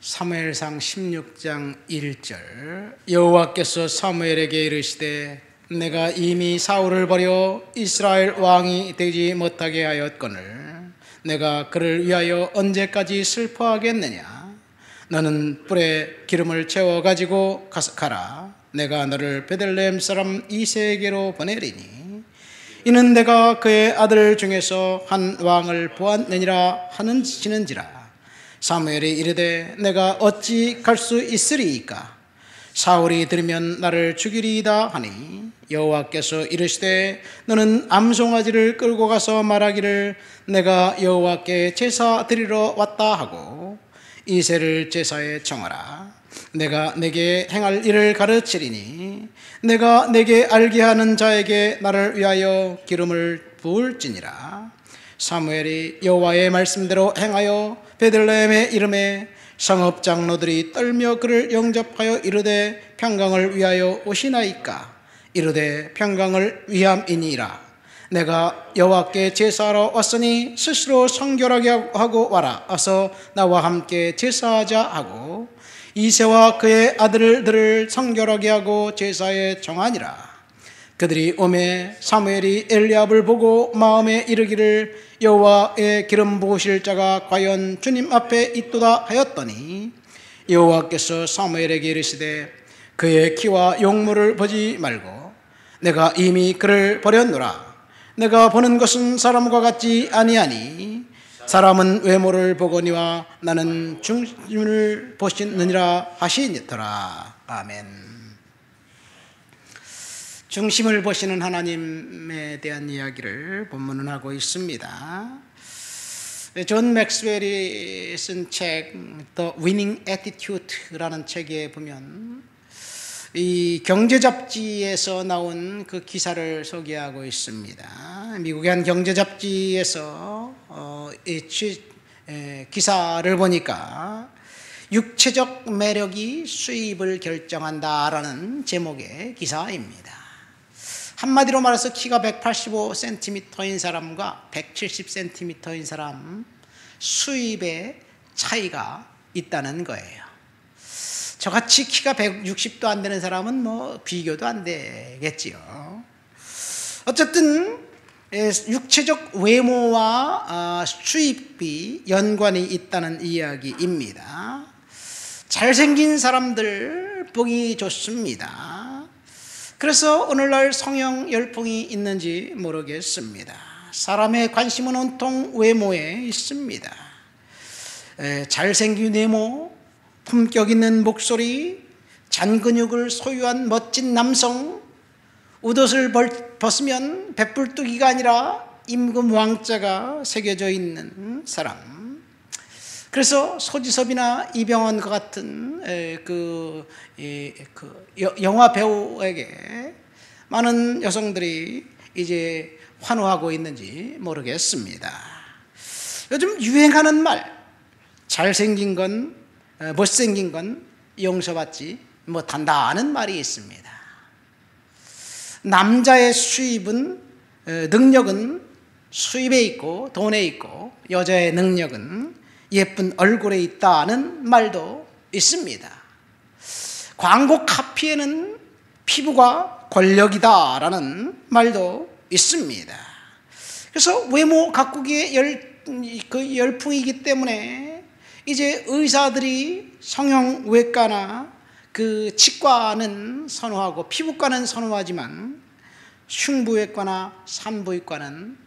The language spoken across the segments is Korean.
사무엘상 16장 1절 여호와께서 사무엘에게 이르시되 내가 이미 사울을 버려 이스라엘 왕이 되지 못하게 하였거늘 내가 그를 위하여 언제까지 슬퍼하겠느냐. 너는 뿔에 기름을 채워 가지고 가라. 내가 너를 베들레헴 사람 이새에게로 보내리니 이는 내가 그의 아들 중에서 한 왕을 보았느니라 하는지라. 사무엘이 이르되 내가 어찌 갈 수 있으리이까. 사울이 들으면 나를 죽이리이다 하니 여호와께서 이르시되 너는 암송아지를 끌고 가서 말하기를 내가 여호와께 제사 드리러 왔다 하고 이새를 제사에 청하라. 내가 내게 행할 일을 가르치리니 내가 내게 알게 하는 자에게 나를 위하여 기름을 부을지니라. 사무엘이 여호와의 말씀대로 행하여 베들레헴에 이름에 성읍 장로들이 떨며 그를 영접하여 이르되 평강을 위하여 오시나이까. 이르되 평강을 위함이니라. 내가 여호와께 제사하러 왔으니 스스로 성결하게 하고 와라. 어서 나와 함께 제사하자 하고 이새와 그의 아들들을 성결하게 하고 제사에 정하니라. 그들이 오매 사무엘이 엘리압을 보고 마음에 이르기를 여호와의 기름 부으실 자가 과연 주님 앞에 있도다 하였더니 여호와께서 사무엘에게 이르시되 그의 키와 용모를 보지 말고 내가 이미 그를 버렸노라. 내가 보는 것은 사람과 같지 아니하니 사람은 외모를 보거니와 나는 중심을 보시느니라 하시니더라. 아멘. 중심을 보시는 하나님에 대한 이야기를 본문은 하고 있습니다. 존 맥스웰이 쓴 책 The Winning Attitude라는 책에 보면 이 경제 잡지에서 나온 그 기사를 소개하고 있습니다. 미국의 한 경제 잡지에서 기사를 보니까 육체적 매력이 수입을 결정한다라는 제목의 기사입니다. 한마디로 말해서 키가 185cm인 사람과 170cm인 사람 수입의 차이가 있다는 거예요. 저같이 키가 160도 안 되는 사람은 뭐 비교도 안 되겠지요. 어쨌든 육체적 외모와 수입이 연관이 있다는 이야기입니다. 잘생긴 사람들 보기 좋습니다. 그래서 오늘날 성형 열풍이 있는지 모르겠습니다. 사람의 관심은 온통 외모에 있습니다. 잘생긴 외모, 품격 있는 목소리, 잔근육을 소유한 멋진 남성, 웃옷을 벗으면 배불뚝이가 아니라 임금 왕자가 새겨져 있는 사람. 그래서 소지섭이나 이병헌과 같은 영화 배우에게 많은 여성들이 이제 환호하고 있는지 모르겠습니다. 요즘 유행하는 말, 잘생긴 건, 못생긴 건 용서받지 못한다는 말이 있습니다. 남자의 수입은, 능력은 수입에 있고 돈에 있고 여자의 능력은 예쁜 얼굴에 있다는 말도 있습니다. 광고 카피에는 피부가 권력이다라는 말도 있습니다. 그래서 외모 가꾸기의 열풍이기 때문에 이제 의사들이 성형외과나 그 치과는 선호하고 피부과는 선호하지만 흉부외과나 산부인과는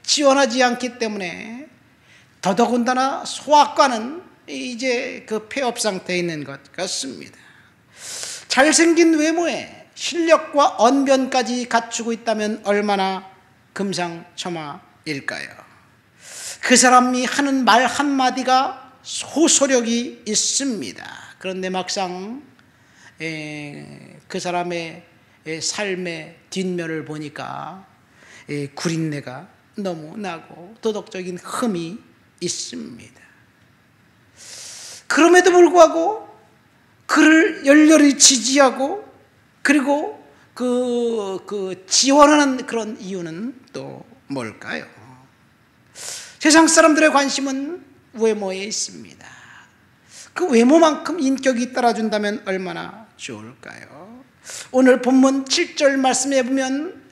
지원하지 않기 때문에 더더군다나 소아과는 이제 그 폐업 상태에 있는 것 같습니다. 잘생긴 외모에 실력과 언변까지 갖추고 있다면 얼마나 금상첨화일까요? 그 사람이 하는 말 한마디가 소소력이 있습니다. 그런데 막상 그 사람의 삶의 뒷면을 보니까 구린내가 너무 나고 도덕적인 흠이 있습니다. 그럼에도 불구하고 그를 열렬히 지지하고 그리고 지원하는 그런 이유는 또 뭘까요? 세상 사람들의 관심은 외모에 있습니다. 그 외모만큼 인격이 따라준다면 얼마나 좋을까요? 오늘 본문 7절 말씀에 보면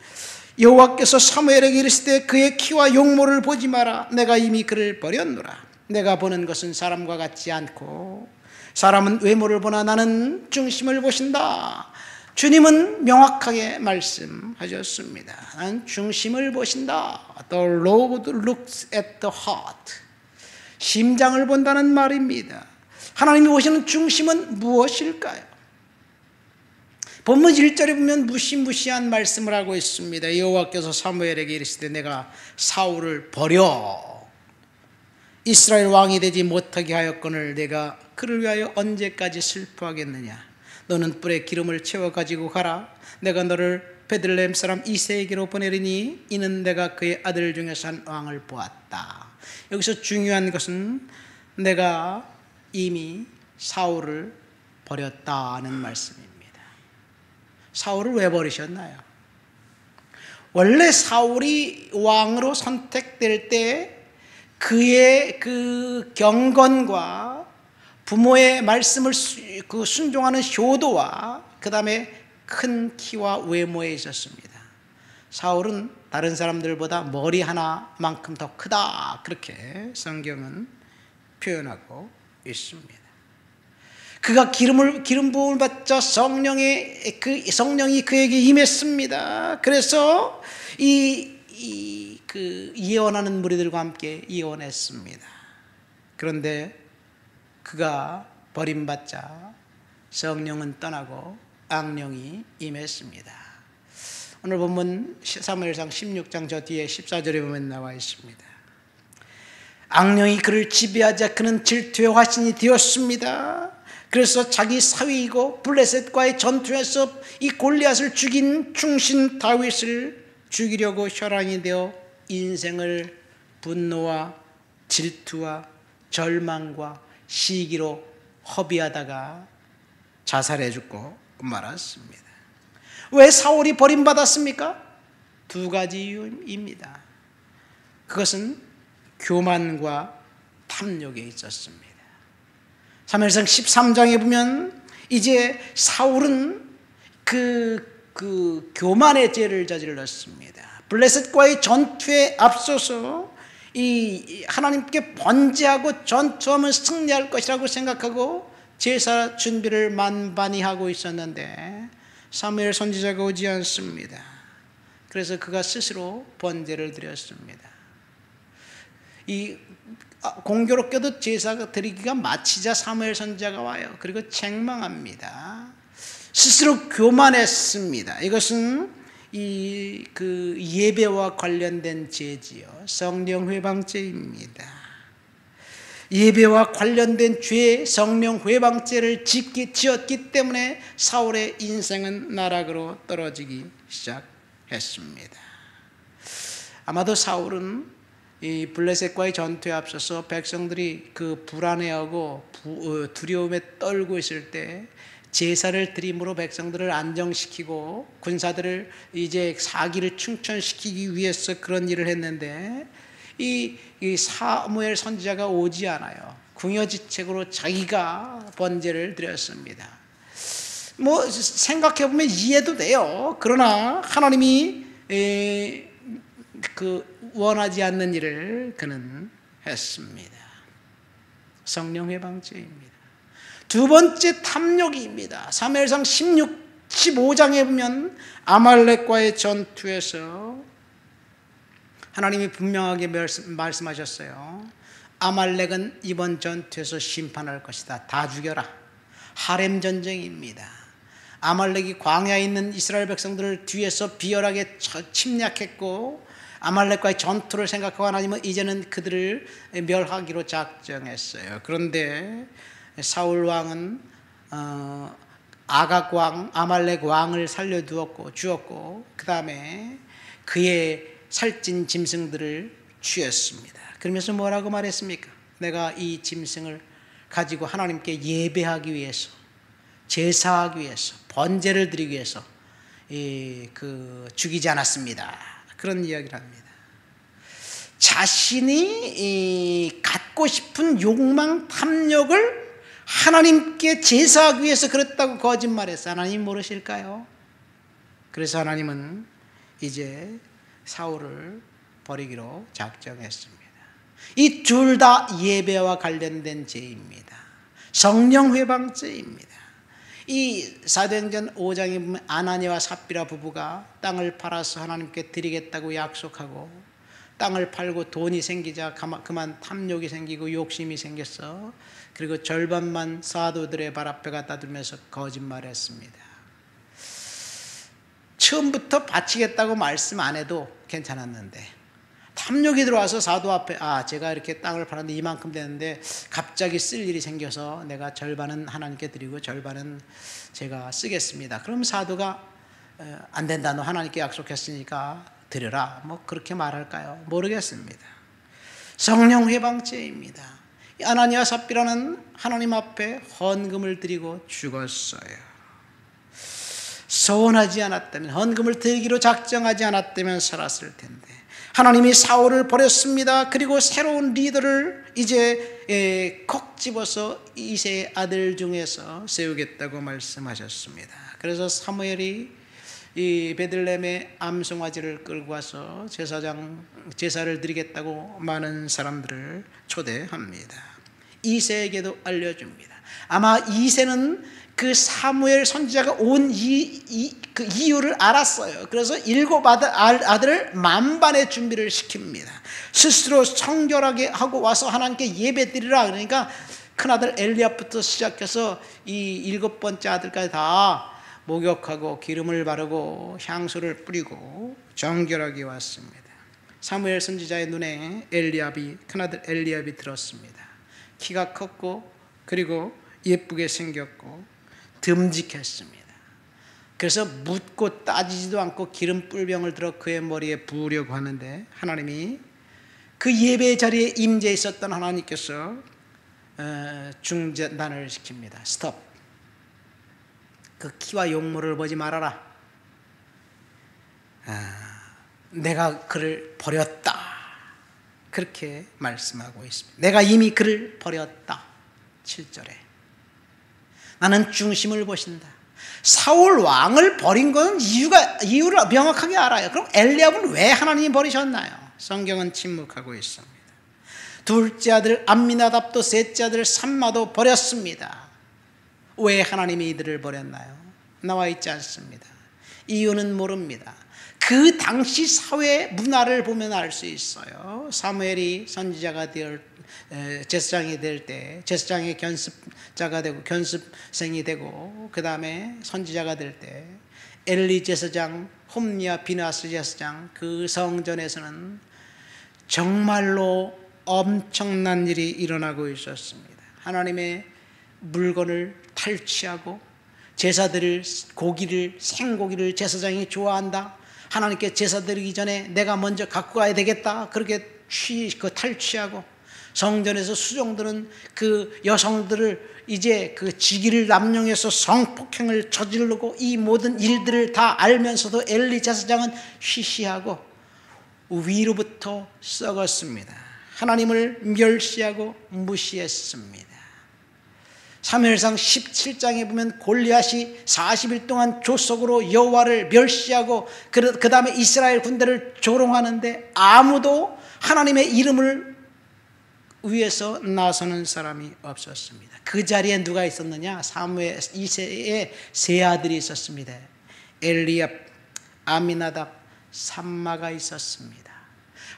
여호와께서 사무엘에게 이르시되 그의 키와 용모를 보지 마라. 내가 이미 그를 버렸노라. 내가 보는 것은 사람과 같지 않고 사람은 외모를 보나 나는 중심을 보신다. 주님은 명확하게 말씀하셨습니다. 나는 중심을 보신다. The Lord looks at the heart. 심장을 본다는 말입니다. 하나님이 보시는 중심은 무엇일까요? 본문 1절에 보면 무시무시한 말씀을 하고 있습니다. 여호와께서 사무엘에게 이르시되 내가 사울을 버려 이스라엘 왕이 되지 못하게 하였거늘 내가 그를 위하여 언제까지 슬퍼하겠느냐. 너는 뿔에 기름을 채워 가지고 가라. 내가 너를 베들레헴 사람 이새에게로 보내리니 이는 내가 그의 아들 중에서 한 왕을 보았다. 여기서 중요한 것은 내가 이미 사울을 버렸다는 말씀입니다. 사울을 왜 버리셨나요? 원래 사울이 왕으로 선택될 때 그의 그 경건과 부모의 말씀을 순종하는 효도와 그 다음에 큰 키와 외모에 있었습니다. 사울은 다른 사람들보다 머리 하나만큼 더 크다, 그렇게 성경은 표현하고 있습니다. 그가 기름 부음을 받자 성령이 그에게 임했습니다. 그래서 그 예언하는 무리들과 함께 예언했습니다. 그런데 그가 버림받자 성령은 떠나고 악령이 임했습니다. 오늘 본문 사무엘상 16장 저 뒤에 14절에 보면 나와 있습니다. 악령이 그를 지배하자 그는 질투의 화신이 되었습니다. 그래서 자기 사위이고 블레셋과의 전투에서 이 골리앗을 죽인 충신 다윗을 죽이려고 혈안이 되어 인생을 분노와 질투와 절망과 시기로 허비하다가 자살해 죽고 말았습니다. 왜 사울이 버림받았습니까? 두 가지 이유입니다. 그것은 교만과 탐욕에 있었습니다. 사무엘상 13장에 보면 이제 사울은 그 교만의 죄를 저질렀습니다. 블레셋과의 전투에 앞서서 이 하나님께 번제하고 전투하면 승리할 것이라고 생각하고 제사 준비를 만반히 하고 있었는데 사무엘 선지자가 오지 않습니다. 그래서 그가 스스로 번제를 드렸습니다. 이 공교롭게도 제사 드리기가 마치자 사무엘 선지자가 와요. 그리고 책망합니다. 스스로 교만했습니다. 이것은 그 예배와 관련된 죄지요, 성령 회방죄입니다. 예배와 관련된 죄, 성령 회방죄를 지었기 때문에 사울의 인생은 나락으로 떨어지기 시작했습니다. 아마도 사울은 이 블레셋과의 전투에 앞서서 백성들이 그 불안해하고 두려움에 떨고 있을 때 제사를 드림으로 백성들을 안정시키고 군사들을 이제 사기를 충천시키기 위해서 그런 일을 했는데 이 사무엘 선지자가 오지 않아요. 궁여지책으로 자기가 번제를 드렸습니다. 뭐 생각해보면 이해도 돼요. 그러나 하나님이 원하지 않는 일을 그는 했습니다. 성령 회방죄입니다. 두 번째 탐욕입니다. 사무엘상 15장에 보면 아말렉과의 전투에서 하나님이 분명하게 말씀하셨어요. 아말렉은 이번 전투에서 심판할 것이다. 다 죽여라. 하렘 전쟁입니다. 아말렉이 광야에 있는 이스라엘 백성들을 뒤에서 비열하게 침략했고 아말렉과의 전투를 생각하고 하나님은 이제는 그들을 멸하기로 작정했어요. 그런데 사울 왕은 아각 왕, 아말렉 왕을 주었고 그 다음에 그의 살찐 짐승들을 취했습니다. 그러면서 뭐라고 말했습니까? 내가 이 짐승을 가지고 하나님께 예배하기 위해서, 제사하기 위해서, 번제를 드리기 위해서 죽이지 않았습니다. 그런 이야기를 합니다. 자신이 갖고 싶은 욕망, 탐욕을 하나님께 제사하기 위해서 그랬다고 거짓말했어. 하나님 모르실까요? 그래서 하나님은 이제 사울을 버리기로 작정했습니다. 이 둘 다 예배와 관련된 죄입니다. 성령 회방죄입니다. 이 사도행전 5장에 보면 아나니와 삽비라 부부가 땅을 팔아서 하나님께 드리겠다고 약속하고 땅을 팔고 돈이 생기자 그만 탐욕이 생기고 욕심이 생겼어. 그리고 절반만 사도들의 발 앞에 갖다 두면서 거짓말했습니다. 처음부터 바치겠다고 말씀 안 해도 괜찮았는데 탐욕이 들어와서 사도 앞에 제가 이렇게 땅을 팔았는데 이만큼 되는데 갑자기 쓸 일이 생겨서 내가 절반은 하나님께 드리고 절반은 제가 쓰겠습니다. 그럼 사도가 안 된다, 너 하나님께 약속했으니까 드려라, 뭐 그렇게 말할까요? 모르겠습니다. 성령 회방죄입니다. 아나니와 삽비라는 하나님 앞에 헌금을 드리고 죽었어요. 서원하지 않았다면, 헌금을 드리기로 작정하지 않았다면 살았을 텐데 하나님이 사울을 버렸습니다. 그리고 새로운 리더를 이제 콕 집어서 이새의 아들 중에서 세우겠다고 말씀하셨습니다. 그래서 사무엘이 이 베들레헴의 암송아지를 끌고 와서 제사를 드리겠다고 많은 사람들을 초대합니다. 이새에게도 알려줍니다. 아마 이새는 그 사무엘 선지자가 온 그 이유를 알았어요. 그래서 7 아들을 만반의 준비를 시킵니다. 스스로 청결하게 하고 와서 하나님께 예배 드리라. 그러니까 큰아들 엘리압부터 시작해서 이 7번째 아들까지 다 목욕하고 기름을 바르고 향수를 뿌리고 정결하게 왔습니다. 사무엘 선지자의 눈에 큰아들 엘리압이 들었습니다. 키가 컸고 그리고 예쁘게 생겼고 듬직했습니다. 그래서 묻고 따지지도 않고 기름 뿔병을 들어 그의 머리에 부으려고 하는데 하나님이 그 예배 자리에 임재 있었던 하나님께서 중단을 시킵니다. 스톱. 그 키와 용모를 보지 말아라. 내가 그를 버렸다. 그렇게 말씀하고 있습니다. 내가 이미 그를 버렸다. 7절에 나는 중심을 보신다. 사울 왕을 버린 건 이유를 명확하게 알아요. 그럼 엘리압은 왜 하나님이 버리셨나요? 성경은 침묵하고 있습니다. 둘째 아들 암미나답도 셋째 아들 삼마도 버렸습니다. 왜 하나님이 이들을 버렸나요? 나와 있지 않습니다. 이유는 모릅니다. 그 당시 사회 문화를 보면 알 수 있어요. 사무엘이 선지자가 제사장이 될 때 제사장의 견습자가 되고 견습생이 되고 그 다음에 선지자가 될 때 엘리 제사장, 홈리와 비나스 제사장 그 성전에서는 정말로 엄청난 일이 일어나고 있었습니다. 하나님의 물건을 탈취하고 제사드릴 생고기를 제사장이 좋아한다. 하나님께 제사 드리기 전에 내가 먼저 갖고 가야 되겠다. 그렇게 탈취하고 성전에서 수종드는 그 여성들을 이제 그 직위를 남용해서 성폭행을 저지르고 이 모든 일들을 다 알면서도 엘리 제사장은 쉬쉬하고 위로부터 썩었습니다. 하나님을 멸시하고 무시했습니다. 사무엘상 17장에 보면 골리앗이 40일 동안 조석으로 여호와를 멸시하고 그 다음에 이스라엘 군대를 조롱하는데 아무도 하나님의 이름을 위해서 나서는 사람이 없었습니다. 그 자리에 누가 있었느냐? 사무엘 2세의 세 아들이 있었습니다. 엘리압, 아미나답, 삼마가 있었습니다.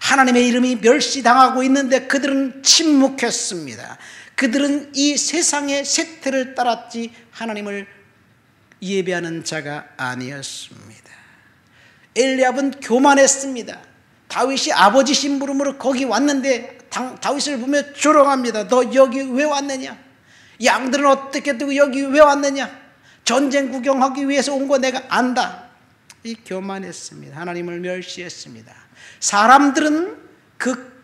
하나님의 이름이 멸시당하고 있는데 그들은 침묵했습니다. 그들은 이 세상의 세태를 따랐지 하나님을 예배하는 자가 아니었습니다. 엘리압은 교만했습니다. 다윗이 아버지 심부름으로 거기 왔는데 다윗을 보며 조롱합니다. 너 여기 왜 왔느냐? 양들은 어떻게 두고 여기 왜 왔느냐? 전쟁 구경하기 위해서 온 거 내가 안다. 이 교만했습니다. 하나님을 멸시했습니다. 사람들은 그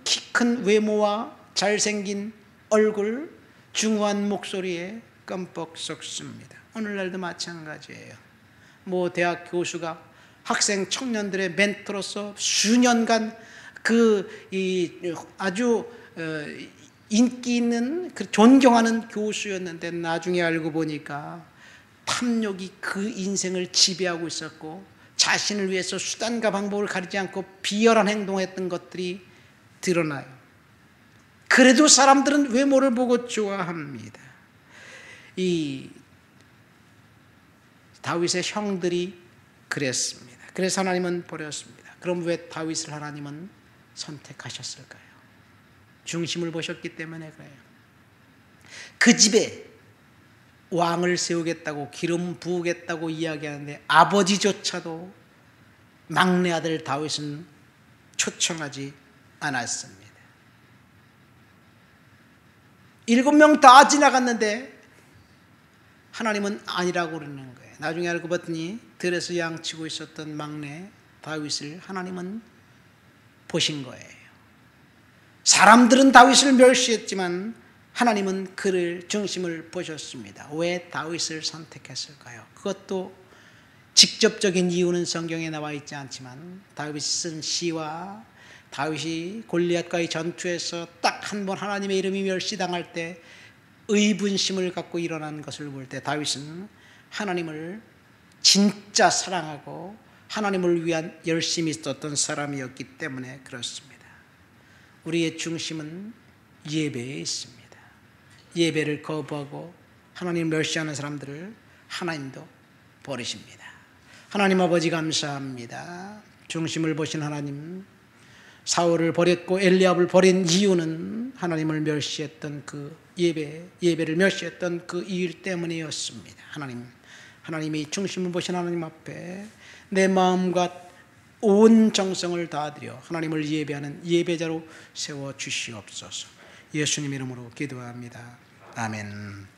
키 큰 외모와 잘생긴 얼굴, 중후한 목소리에 껌뻑 썩습니다. 오늘날도 마찬가지예요. 뭐 대학 교수가 학생 청년들의 멘토로서 수년간 아주 인기 있는 존경하는 교수였는데 나중에 알고 보니까 탐욕이 그 인생을 지배하고 있었고 자신을 위해서 수단과 방법을 가리지 않고 비열한 행동했던 것들이 드러나요. 그래도 사람들은 외모를 보고 좋아합니다. 이 다윗의 형들이 그랬습니다. 그래서 하나님은 버렸습니다. 그럼 왜 다윗을 하나님은 선택하셨을까요? 중심을 보셨기 때문에 그래요. 그 집에 왕을 세우겠다고 기름 부으겠다고 이야기하는데 아버지조차도 막내 아들 다윗은 초청하지 않았습니다. 7명 다 지나갔는데 하나님은 아니라고 그러는 거예요. 나중에 알고 봤더니 들에서 양치고 있었던 막내 다윗을 하나님은 보신 거예요. 사람들은 다윗을 멸시했지만 하나님은 그를 중심을 보셨습니다. 왜 다윗을 선택했을까요? 그것도 직접적인 이유는 성경에 나와 있지 않지만 다윗이 쓴 시와 다윗이 골리앗과의 전투에서 딱 한 번 하나님의 이름이 멸시당할 때 의분심을 갖고 일어난 것을 볼 때 다윗은 하나님을 진짜 사랑하고 하나님을 위한 열심히 있었던 사람이었기 때문에 그렇습니다. 우리의 중심은 예배에 있습니다. 예배를 거부하고 하나님을 멸시하는 사람들을 하나님도 버리십니다. 하나님 아버지 감사합니다. 중심을 보신 하나님, 사울을 버렸고 엘리압을 버린 이유는 하나님을 멸시했던 그 예배를 멸시했던 그 이유 때문이었습니다. 하나님이 중심을 보신 하나님 앞에 내 마음과 온 정성을 다하여 하나님을 예배하는 예배자로 세워주시옵소서. 예수님 이름으로 기도합니다. 아멘.